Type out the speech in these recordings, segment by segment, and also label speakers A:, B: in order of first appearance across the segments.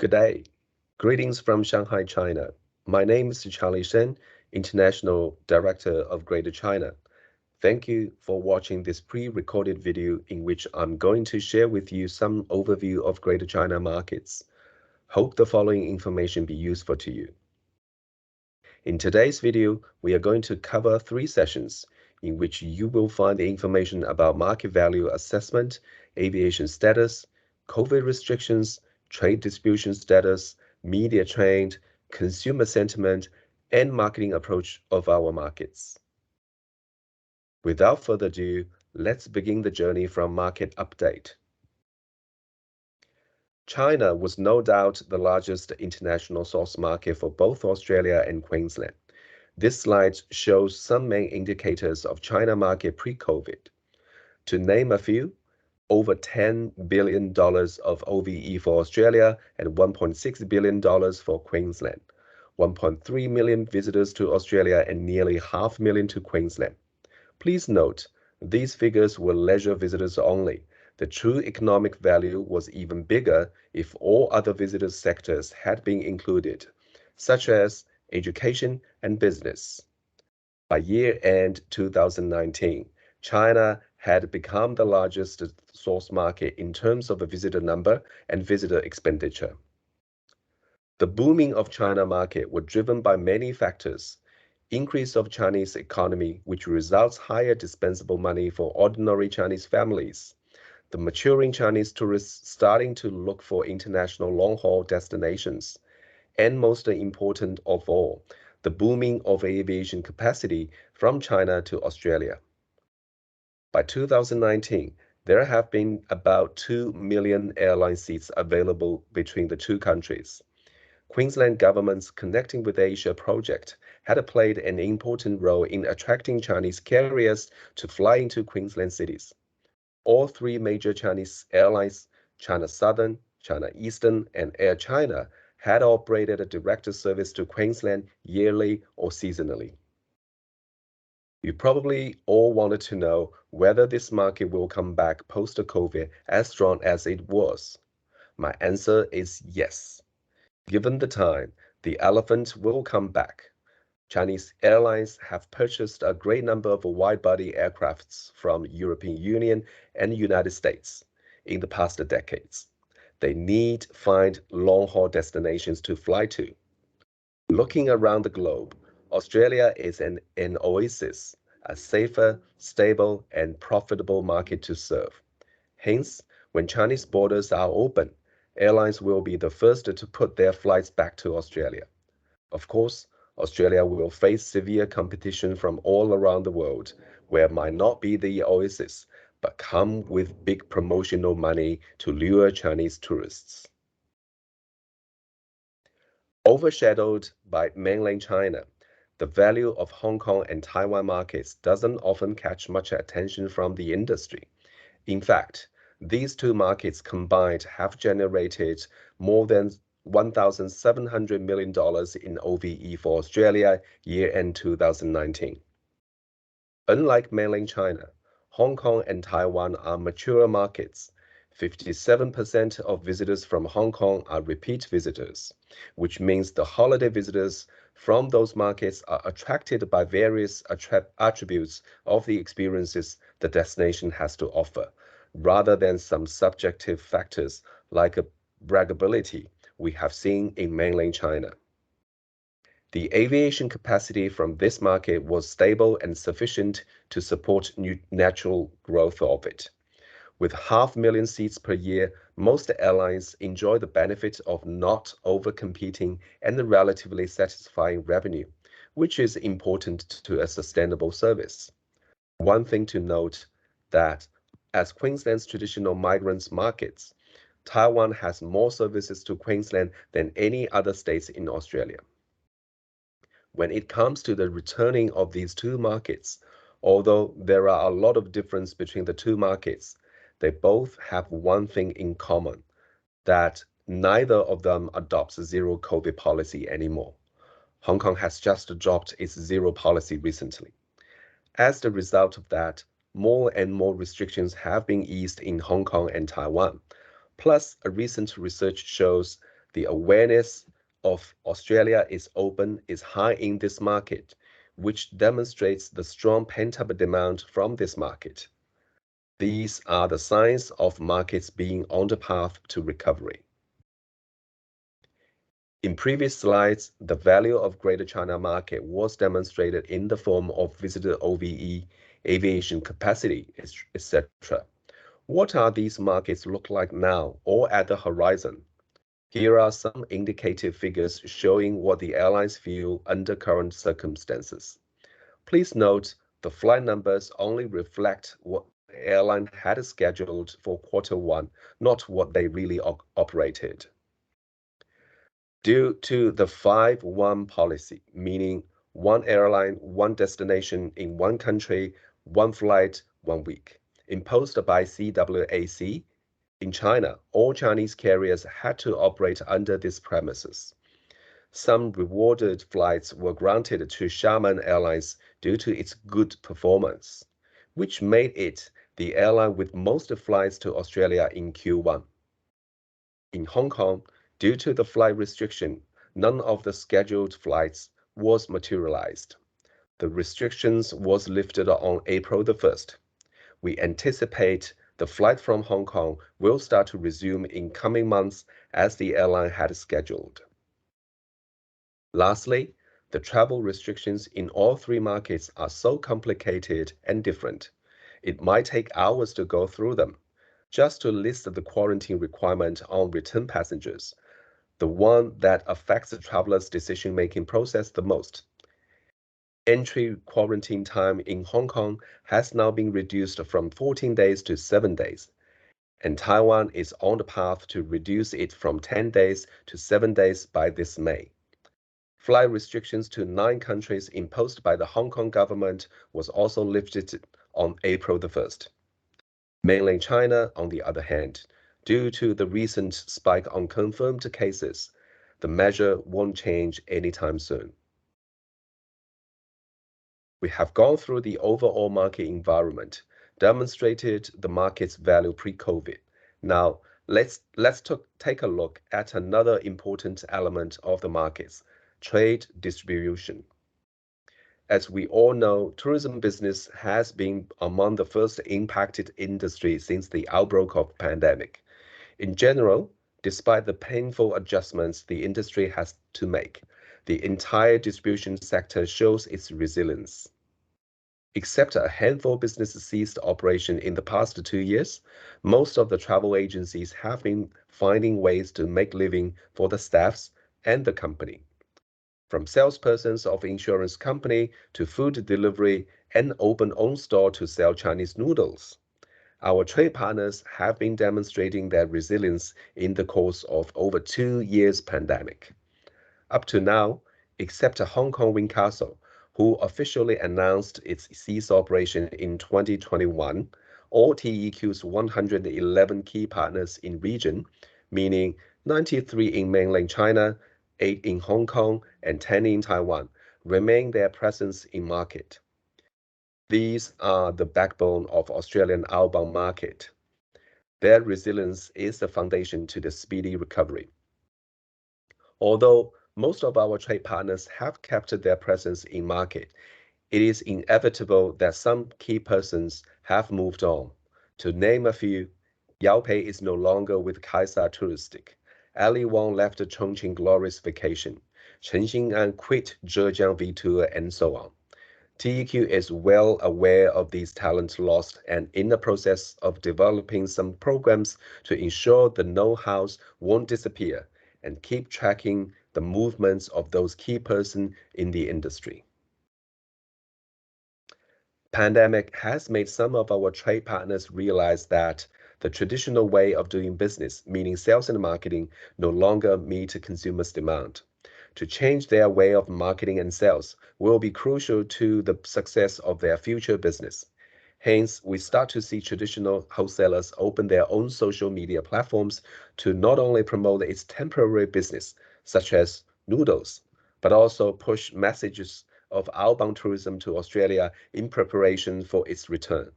A: Good day. Greetings from Shanghai, China. My name is Charlie Shen, International Director of Greater China. Thank you for watching this pre-recorded video in which I'm going to share with you some overview of Greater China markets. Hope the following information be useful to you. In today's video, we are going to cover 3 sessions in which you will find the information about market value assessment, aviation status, COVID restrictions, trade distribution status, media trend, consumer sentiment, and marketing approach of our markets. Without further ado, let's begin the journey from market update. China was no doubt the largest international source market for both Australia and Queensland. This slide shows some main indicators of China market pre-COVID. To name a few, over $10 billion of OVE for Australia and $1.6 billion for Queensland, 1.3 million visitors to Australia and nearly 500,000 to Queensland. Please note, these figures were leisure visitors only. The true economic value was even bigger if all other visitor sectors had been included, such as education and business. By year-end 2019, China had become the largest source market in terms of the visitor number and visitor expenditure. The booming of China market was driven by many factors. Increase of Chinese economy, which results higher dispensable money for ordinary Chinese families. The maturing Chinese tourists starting to look for international long-haul destinations. And most important of all, the booming of aviation capacity from China to Australia. By 2019, there have been about 2 million airline seats available between the two countries. Queensland government's Connecting with Asia project had played an important role in attracting Chinese carriers to fly into Queensland cities. All 3 major Chinese airlines, China Southern, China Eastern, and Air China, had operated a direct service to Queensland yearly or seasonally. You probably all wanted to know whether this market will come back post-COVID as strong as it was. My answer is yes. Given the time, the elephant will come back. Chinese airlines have purchased a great number of wide-body aircrafts from European Union and United States in the past decades. They need to find long-haul destinations to fly to. Looking around the globe, Australia is an oasis, a safer, stable, and profitable market to serve. Hence, when Chinese borders are open, airlines will be the first to put their flights back to Australia. Of course, Australia will face severe competition from all around the world, where it might not be the oasis, but come with big promotional money to lure Chinese tourists. Overshadowed by mainland China, the value of Hong Kong and Taiwan markets doesn't often catch much attention from the industry. In fact, these 2 markets combined have generated more than $1,700 million in OVE for Australia year-end 2019. Unlike mainland China, Hong Kong and Taiwan are mature markets. 57% of visitors from Hong Kong are repeat visitors, which means the holiday visitors from those markets are attracted by various attributes of the experiences the destination has to offer, rather than some subjective factors like braggability we have seen in mainland China. The aviation capacity from this market was stable and sufficient to support natural growth of it. With 500,000 seats per year, most airlines enjoy the benefit of not over-competing and the relatively satisfying revenue, which is important to a sustainable service. One thing to note that as Queensland's traditional migrants markets, Taiwan has more services to Queensland than any other states in Australia. When it comes to the returning of these 2 markets, although there are a lot of difference between the 2 markets, they both have one thing in common, that neither of them adopts zero COVID policy anymore. Hong Kong has just dropped its zero policy recently. As the result of that, more and more restrictions have been eased in Hong Kong and Taiwan. Plus, a recent research shows The awareness of Australia is open is high in this market, which demonstrates the strong pent-up demand from this market. These are the signs of markets being on the path to recovery. In previous slides, the value of Greater China market was demonstrated in the form of visitor OVE, aviation capacity, etc. What are these markets look like now or at the horizon? Here are some indicative figures showing what the airlines feel under current circumstances. Please note the flight numbers only reflect what the airline had scheduled for Q1, not what they really operated. Due to the 5-1 policy, meaning one airline, one destination in one country, one flight, 1 week, imposed by CWAC, in China, all Chinese carriers had to operate under these premises. Some rewarded flights were granted to Xiamen Airlines due to its good performance, which made it the airline with most flights to Australia in Q1. In Hong Kong, due to the flight restriction, none of the scheduled flights was materialized. The restrictions was lifted on April the 1st. We anticipate the flight from Hong Kong will start to resume in coming months as the airline had scheduled. Lastly, the travel restrictions in all three markets are so complicated and different. It might take hours to go through them. Just to list the quarantine requirement on return passengers, the one that affects the traveler's decision-making process the most. Entry quarantine time in Hong Kong has now been reduced from 14 days to 7 days, and Taiwan is on the path to reduce it from 10 days to 7 days by this May. Flight restrictions to 9 countries imposed by the Hong Kong government was also lifted on April the 1st. Mainland China, on the other hand, due to the recent spike on confirmed cases, the measure won't change anytime soon. We have gone through the overall market environment, demonstrated the market's value pre-COVID. Now, let's take a look at another important element of the markets, trade distribution. As we all know, tourism business has been among the first impacted industry since the outbreak of pandemic. In general, despite the painful adjustments the industry has to make, the entire distribution sector shows its resilience. Except a handful of businesses ceased operation in the past 2 years, most of the travel agencies have been finding ways to make living for the staffs and the company. From salespersons of insurance company to food delivery and open own store to sell Chinese noodles. Our trade partners have been demonstrating their resilience in the course of over 2 years pandemic. Up to now, except Hong Kong Wingcastle, who officially announced its cease operation in 2021, all TEQ's 111 key partners in region, meaning 93 in mainland China, 8 in Hong Kong, and 10 in Taiwan, remain their presence in market. These are the backbone of Australian outbound market. Their resilience is the foundation to the speedy recovery. Although most of our trade partners have kept their presence in market, it is inevitable that some key persons have moved on. To name a few, Yao Pei is no longer with Kaisa Touristic. Ali Wong left Chongqing Glorious Vacation. Chen Xing'an quit Zhejiang V-Tour, and so on. TEQ is well aware of these talents lost and in the process of developing some programs to ensure the know-hows won't disappear and keep tracking the movements of those key persons in the industry. Pandemic has made some of our trade partners realize that the traditional way of doing business, meaning sales and marketing, no longer meet consumers' demand. To change their way of marketing and sales will be crucial to the success of their future business. Hence, we start to see traditional wholesalers open their own social media platforms to not only promote its temporary business, such as noodles, but also push messages of outbound tourism to Australia in preparation for its return.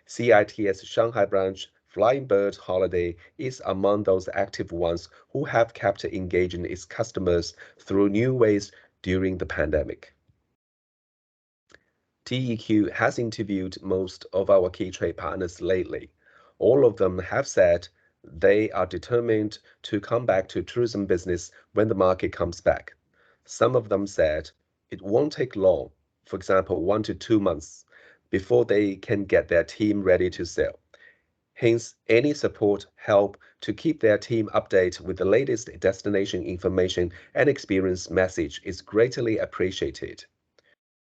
A: CIT's Shanghai branch Flying Bird Holiday is among those active ones who have kept engaging its customers through new ways during the pandemic. TEQ has interviewed most of our key trade partners lately. All of them have said they are determined to come back to tourism business when the market comes back. Some of them said it won't take long, for example, 1 to 2 months, before they can get their team ready to sail. Hence, any support help to keep their team updated with the latest destination information and experience message is greatly appreciated.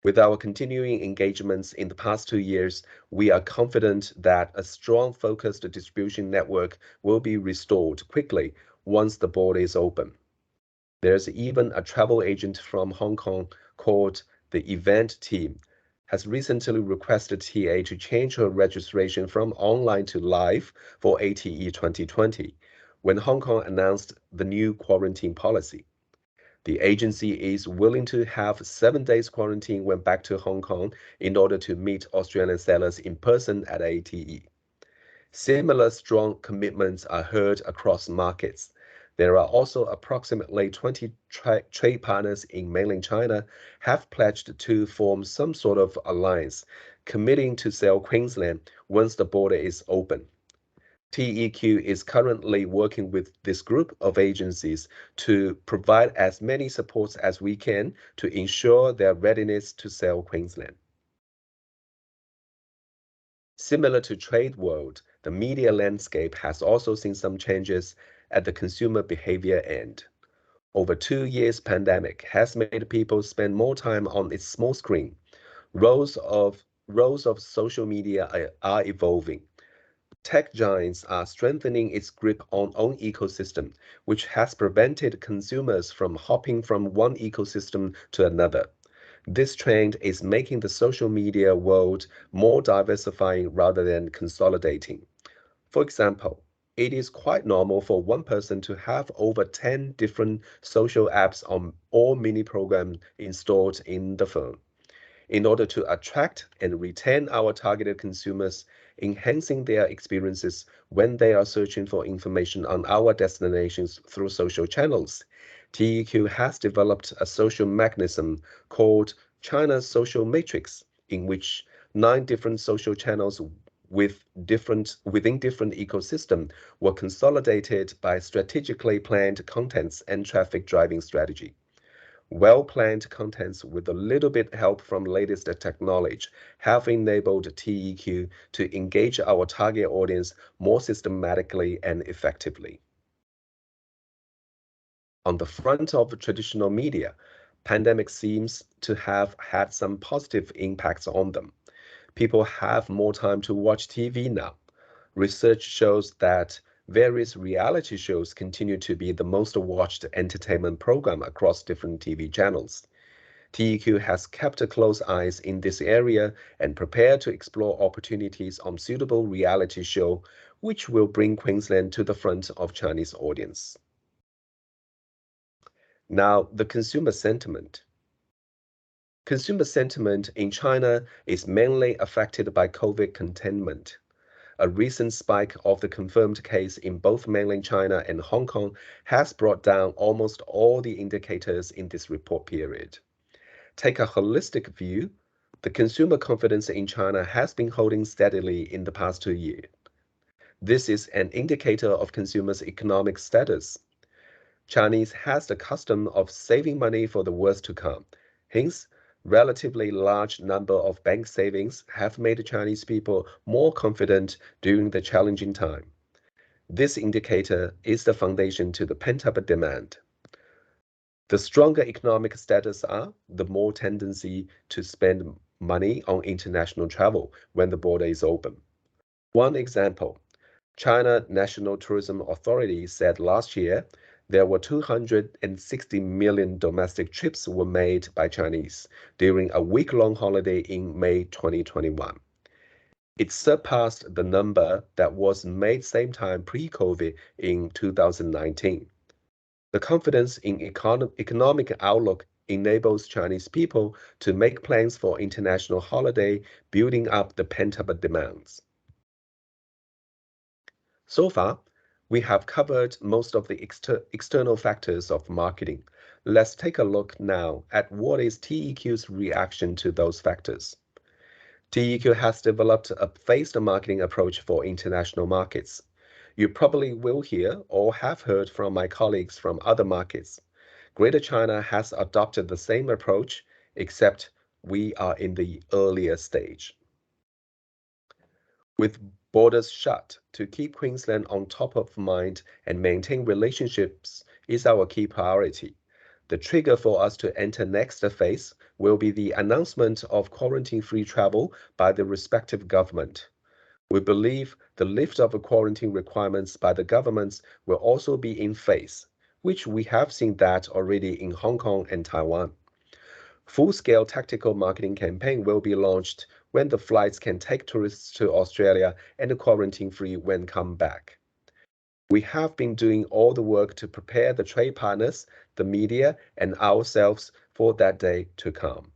A: With our continuing engagements in the past 2 years, we are confident that a strong, focused distribution network will be restored quickly once the border is open. There's even a travel agent from Hong Kong called the Event Team has recently requested TA to change her registration from online to live for ATE 2020 when Hong Kong announced the new quarantine policy. The agency is willing to have 7 days quarantine when back to Hong Kong in order to meet Australian sellers in person at ATE. Similar strong commitments are heard across markets. There are also approximately 20 trade partners in mainland China have pledged to form some sort of alliance, committing to sell Queensland once the border is open. TEQ is currently working with this group of agencies to provide as many supports as we can to ensure their readiness to sell Queensland. Similar to trade world, the media landscape has also seen some changes at the consumer behavior end. Over 2 years pandemic has made people spend more time on its small screen. Roles of social media are evolving. Tech giants are strengthening its grip on own ecosystem, which has prevented consumers from hopping from one ecosystem to another. This trend is making the social media world more diversifying rather than consolidating. For example, it is quite normal for one person to have over 10 different social apps on all mini programs installed in the phone. In order to attract and retain our targeted consumers, enhancing their experiences when they are searching for information on our destinations through social channels, TEQ has developed a social mechanism called China's Social Matrix, in which 9 different social channels within different ecosystems were consolidated by strategically planned contents and traffic driving strategy. Well-planned contents with a little bit help from latest technology have enabled TEQ to engage our target audience more systematically and effectively. On the front of traditional media, pandemic seems to have had some positive impacts on them. People have more time to watch TV now. Research shows that various reality shows continue to be the most watched entertainment program across different TV channels. TEQ has kept a close eyes in this area and prepared to explore opportunities on suitable reality show, which will bring Queensland to the front of Chinese audience. Now, the consumer sentiment. Consumer sentiment in China is mainly affected by COVID containment. A recent spike of the confirmed case in both mainland China and Hong Kong has brought down almost all the indicators in this report period. Take a holistic view, the consumer confidence in China has been holding steadily in the past 2 years. This is an indicator of consumers' economic status. Chinese has the custom of saving money for the worst to come. Hence, relatively large number of bank savings have made Chinese people more confident during the challenging time. This indicator is the foundation to the pent-up demand. The stronger economic status are, the more tendency to spend money on international travel when the border is open. One example, China National Tourism Authority said last year there were 260 million domestic trips were made by Chinese during a week-long holiday in May 2021. It surpassed the number that was made same time pre-COVID in 2019. The confidence in economic outlook enables Chinese people to make plans for international holiday, building up the pent-up demands. So far, we have covered most of the external factors of marketing. Let's take a look now at what is TEQ's reaction to those factors. TEQ has developed a phased marketing approach for international markets. You probably will hear or have heard from my colleagues from other markets. Greater China has adopted the same approach, except we are in the earlier stage. With borders shut, to keep Queensland on top of mind and maintain relationships is our key priority. The trigger for us to enter next phase will be the announcement of quarantine-free travel by the respective government. We believe the lift of quarantine requirements by the governments will also be in phase, which we have seen that already in Hong Kong and Taiwan. Full-scale tactical marketing campaign will be launched when the flights can take tourists to Australia and quarantine-free when come back. We have been doing all the work to prepare the trade partners, the media, and ourselves for that day to come.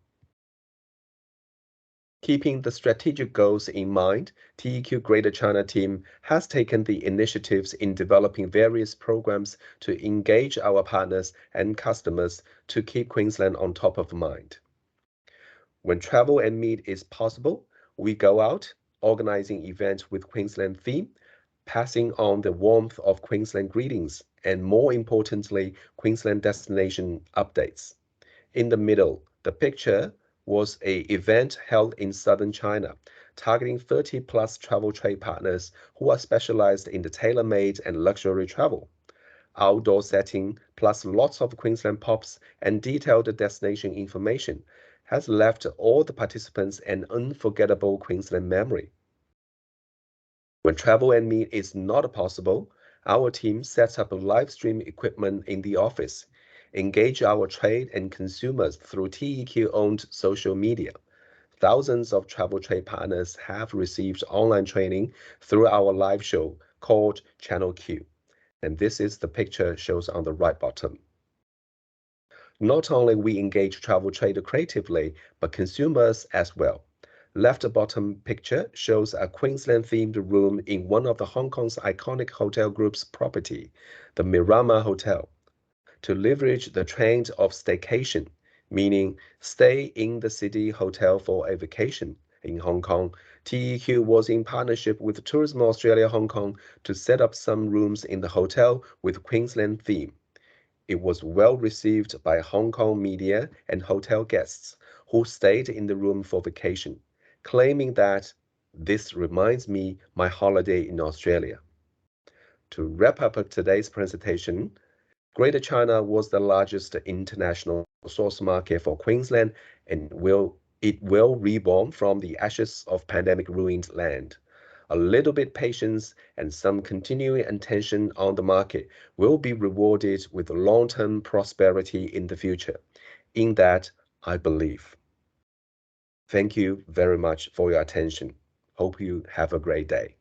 A: Keeping the strategic goals in mind, TEQ Greater China team has taken the initiatives in developing various programs to engage our partners and customers to keep Queensland on top of mind. When travel and meet is possible, we go out, organizing events with Queensland theme, passing on the warmth of Queensland greetings, and more importantly, Queensland destination updates. In the middle, the picture was an event held in southern China, targeting 30 plus travel trade partners who are specialized in the tailor-made and luxury travel. Outdoor setting, plus lots of Queensland pops and detailed destination information, has left all the participants an unforgettable Queensland memory. When travel and meet is not possible, our team sets up live stream equipment in the office, engage our trade and consumers through TEQ-owned social media. Thousands of travel trade partners have received online training through our live show called Channel Q. And this is the picture shows on the right bottom. Not only we engage travel trade creatively, but consumers as well. Left bottom picture shows a Queensland-themed room in one of the Hong Kong's iconic hotel group's property, the Miramar Hotel. To leverage the trend of staycation, meaning stay in the city hotel for a vacation in Hong Kong, TEQ was in partnership with Tourism Australia Hong Kong to set up some rooms in the hotel with Queensland theme. It was well received by Hong Kong media and hotel guests who stayed in the room for vacation, claiming that this reminds me my holiday in Australia. To wrap up today's presentation, Greater China was the largest international source market for Queensland and it will reborn from the ashes of pandemic-ruined land. A little bit patience and some continuing attention on the market will be rewarded with long-term prosperity in the future. In that, I believe. Thank you very much for your attention. Hope you have a great day.